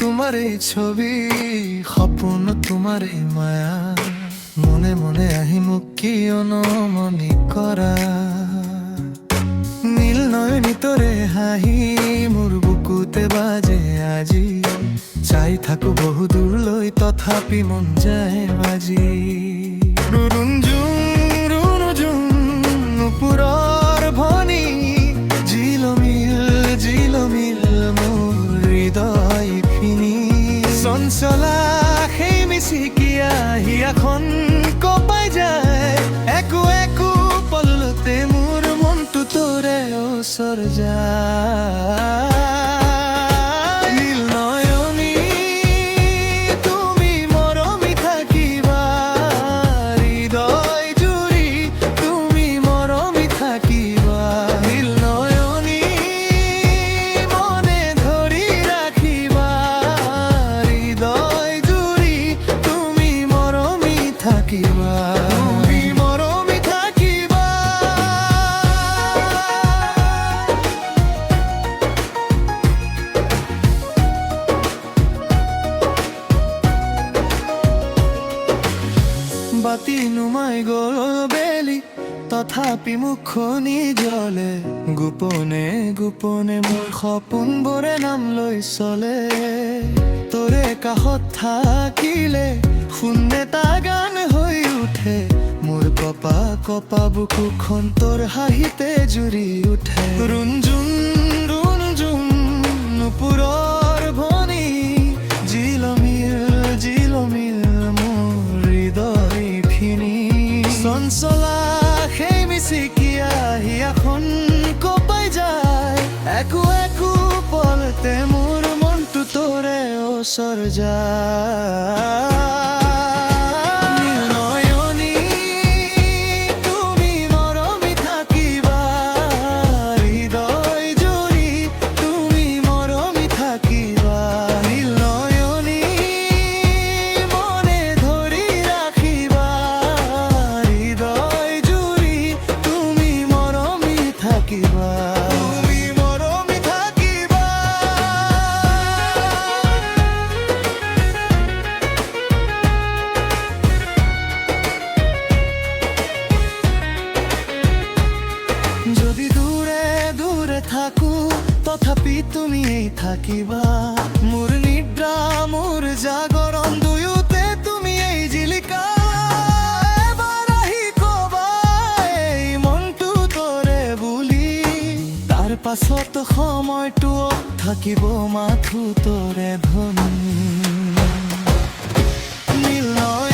তোমার এই ছবি সপোন তোমার এই মায়া মনে মনে আহি মোক কি অনমনি কৰা নীল নয়নী তোৰে হাঁহি মোৰ বুকুতে বাজে আজি চাই থাকো বহু দূৰলৈ তথাপি মন যায় বাজি ৰুণজুং নুপুৰৰ ভনী জিলমিল মোৰ হৃদয় ফিনি চঞ্চলা সেই মিচিকিয়া হিয়াখন কপাই যায় একো একো পলতে মোৰ মনটো তোৰে ওচৰ যায় বাতি নুমাই গল বেলি তথাপি মুখনি জ্বলে গোপনে গোপনে মোৰ সপোনবোৰে নাম লৈ চলে তোৰে কাষত থাকিলে শূন্য এটা গান হৈ উঠে মোৰ কপা কপা বুকুখন তোৰ হাঁহিতে জুৰি উঠে ৰুণজুং নুপুৰৰ ভনী জিলমিল মোৰ হৃদয় ফিনি চঞ্চলা সেই মিচিকিয়া হিয়াখন কপাই যায় একো একো পলতে মোৰ মনটো তোৰে ওচৰ যায় যদি দূৰে দূৰে থাকো তথাপি তুমি থাকিবা মোৰ নিদ্ৰা মোৰ জাগৰণ দুয়োতে তুমি এই জিলিকা এবাৰ আহি কবা এই মনটো তোৰে বুলি তাৰ পাছত সময়টো থাকিব মাথো তোৰে ধনী নীল নয়নী